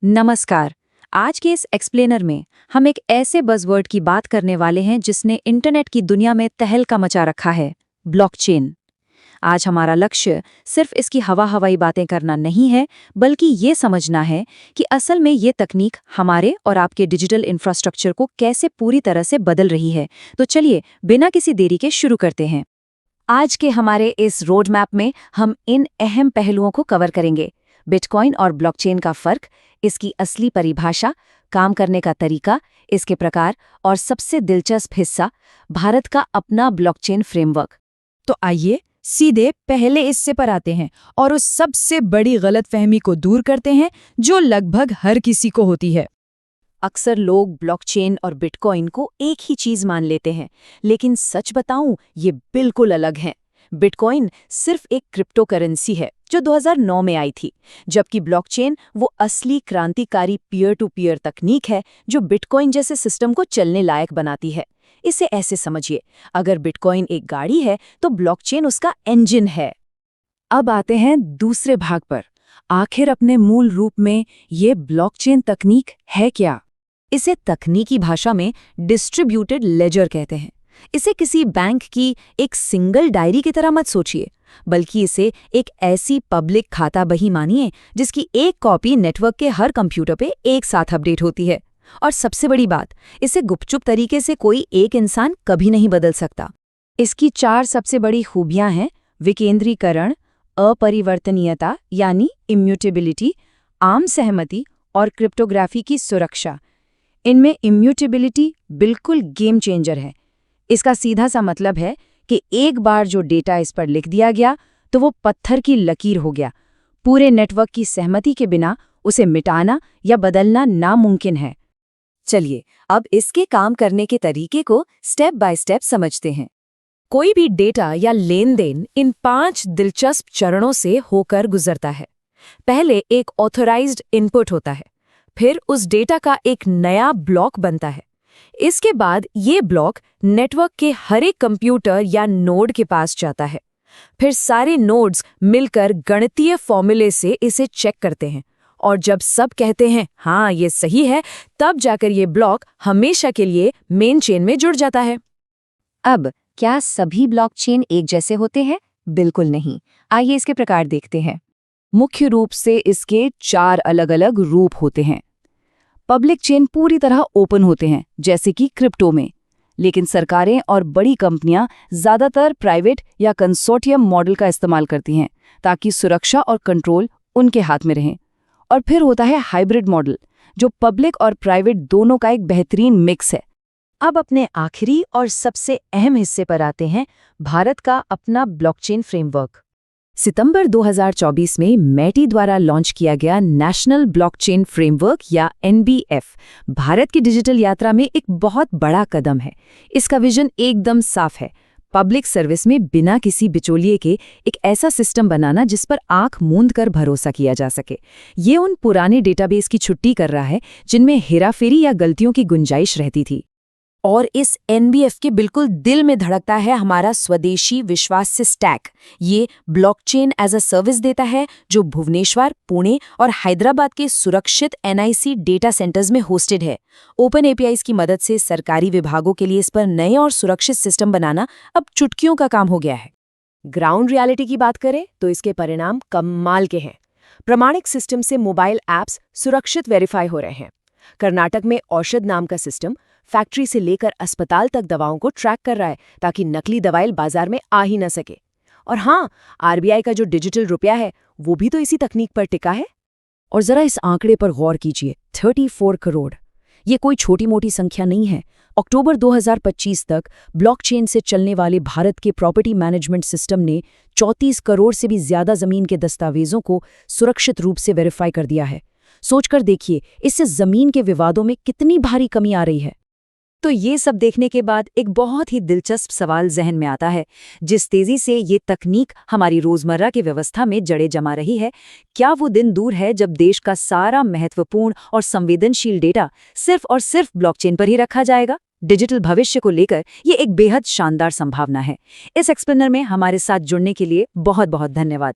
नमस्कार। आज के इस एक्सप्लेनर में हम एक ऐसे बज़वर्ड की बात करने वाले हैं जिसने इंटरनेट की दुनिया में तहलका मचा रखा है, ब्लॉकचेन। आज हमारा लक्ष्य सिर्फ इसकी हवाई बातें करना नहीं है, बल्कि ये समझना है कि असल में ये तकनीक हमारे और आपके डिजिटल इंफ्रास्ट्रक्चर को कैसे पूरी तरह से बदल रही है। तो चलिए बिना किसी देरी के शुरू करते हैं। आज के हमारे इस रोड मैप में हम इन अहम पहलुओं को कवर करेंगे: बिटकॉइन और ब्लॉकचेन का फर्क, इसकी असली परिभाषा, काम करने का तरीका, इसके प्रकार और सबसे दिलचस्प हिस्सा, भारत का अपना ब्लॉकचेन फ्रेमवर्क। तो आइए सीधे पहले हिस्से पर आते हैं और उस सबसे बड़ी गलतफहमी को दूर करते हैं जो लगभग हर किसी को होती है। अक्सर लोग ब्लॉकचेन और बिटकॉइन को एक ही चीज मान लेते हैं, लेकिन सच बताऊं, ये बिल्कुल अलग हैं। बिटकॉइन सिर्फ एक क्रिप्टो करेंसी है जो 2009 में आई थी, जबकि ब्लॉकचेन वो असली क्रांतिकारी पीयर टू पीयर तकनीक है जो बिटकॉइन जैसे सिस्टम को चलने लायक बनाती है। इसे ऐसे समझिए, अगर बिटकॉइन एक गाड़ी है तो ब्लॉकचेन उसका इंजन है। अब आते हैं दूसरे भाग पर। आखिर अपने मूल रूप में ये ब्लॉकचेन तकनीक है क्या? इसे तकनीकी भाषा में डिस्ट्रीब्यूटेड लेजर कहते हैं। इसे किसी बैंक की एक सिंगल डायरी की तरह मत सोचिए, बल्कि इसे एक ऐसी पब्लिक खाता बही मानिए जिसकी एक कॉपी नेटवर्क के हर कंप्यूटर पे एक साथ अपडेट होती है। और सबसे बड़ी बात, इसे गुपचुप तरीके से कोई एक इंसान कभी नहीं बदल सकता। इसकी 4 सबसे बड़ी खूबियां हैं: विकेंद्रीकरण, अपरिवर्तनीयता यानी इम्यूटेबिलिटी, आम सहमति और क्रिप्टोग्राफी की सुरक्षा। इनमें इम्यूटेबिलिटी बिल्कुल गेम चेंजर है। इसका सीधा सा मतलब है कि एक बार जो डेटा इस पर लिख दिया गया तो वो पत्थर की लकीर हो गया। पूरे नेटवर्क की सहमति के बिना उसे मिटाना या बदलना नामुमकिन है। चलिए अब इसके काम करने के तरीके को स्टेप बाय स्टेप समझते हैं। कोई भी डेटा या लेन देन इन 5 दिलचस्प चरणों से होकर गुजरता है। पहले एक ऑथराइज्ड इनपुट होता है, फिर उस डेटा का एक नया ब्लॉक बनता है। इसके बाद ये ब्लॉक नेटवर्क के हर एक कंप्यूटर या नोड के पास जाता है। फिर सारे नोड्स मिलकर गणितीय फॉर्मूले से इसे चेक करते हैं, और जब सब कहते हैं हाँ ये सही है, तब जाकर ये ब्लॉक हमेशा के लिए मेन चेन में जुड़ जाता है। अब क्या सभी ब्लॉकचेन एक जैसे होते हैं? बिल्कुल नहीं। आइए इसके प्रकार देखते हैं। मुख्य रूप से इसके 4 अलग-अलग रूप होते हैं। पब्लिक चेन पूरी तरह ओपन होते हैं, जैसे कि क्रिप्टो में, लेकिन सरकारें और बड़ी कंपनियां ज़्यादातर प्राइवेट या कंसोर्टियम मॉडल का इस्तेमाल करती हैं ताकि सुरक्षा और कंट्रोल उनके हाथ में रहें। और फिर होता है हाइब्रिड मॉडल, जो पब्लिक और प्राइवेट दोनों का एक बेहतरीन मिक्स है। अब अपने आखिरी और सबसे अहम हिस्से पर आते हैं, भारत का अपना ब्लॉकचेन फ्रेमवर्क। सितंबर 2024 में मैटी द्वारा लॉन्च किया गया नेशनल ब्लॉकचेन फ्रेमवर्क या NBF भारत की डिजिटल यात्रा में एक बहुत बड़ा कदम है। इसका विजन एकदम साफ है: पब्लिक सर्विस में बिना किसी बिचौलिए के एक ऐसा सिस्टम बनाना जिस पर आंख मूंद कर भरोसा किया जा सके। ये उन पुराने डेटाबेस की छुट्टी कर रहा है जिनमें हेराफेरी या गलतियों की गुंजाइश रहती थी। और इस NBF के बिल्कुल दिल में धड़कता है हमारा स्वदेशी विश्वास्य स्टैक। ये ब्लॉकचेन एज अ सर्विस देता है, जो भुवनेश्वर, पुणे और हैदराबाद के सुरक्षित NIC डेटा सेंटर्स में होस्टेड है। ओपन APIs की मदद से सरकारी विभागों के लिए इस पर नए और सुरक्षित सिस्टम बनाना अब चुटकियों का काम हो गया है। ग्राउंड रियलिटी की बात करें तो इसके परिणाम कमाल के हैं। प्रमाणिक सिस्टम से मोबाइल ऐप्स सुरक्षित वेरीफाई हो रहे हैं। कर्नाटक में औषध नाम का सिस्टम फैक्ट्री से लेकर अस्पताल तक दवाओं को ट्रैक कर रहा है ताकि नकली दवाएं बाजार में आ ही न सके। और हाँ, RBI का जो डिजिटल रुपया है वो भी तो इसी तकनीक पर टिका है। और जरा इस आंकड़े पर गौर कीजिए, 34 करोड़। ये कोई छोटी मोटी संख्या नहीं है। अक्टूबर 2025 तक ब्लॉकचेन से चलने वाले भारत के प्रॉपर्टी मैनेजमेंट सिस्टम ने 34 करोड़ से भी ज्यादा जमीन के दस्तावेजों को सुरक्षित रूप से वेरीफाई कर दिया है। सोचकर देखिए, इससे जमीन के विवादों में कितनी भारी कमी आ रही है। तो ये सब देखने के बाद एक बहुत ही दिलचस्प सवाल जहन में आता है। जिस तेजी से ये तकनीक हमारी रोजमर्रा की व्यवस्था में जड़ें जमा रही है, क्या वो दिन दूर है जब देश का सारा महत्वपूर्ण और संवेदनशील डेटा सिर्फ और सिर्फ ब्लॉकचेन पर ही रखा जाएगा? डिजिटल भविष्य को लेकर ये एक बेहद शानदार संभावना है। इस एक्सप्लेनर में हमारे साथ जुड़ने के लिए बहुत बहुत धन्यवाद।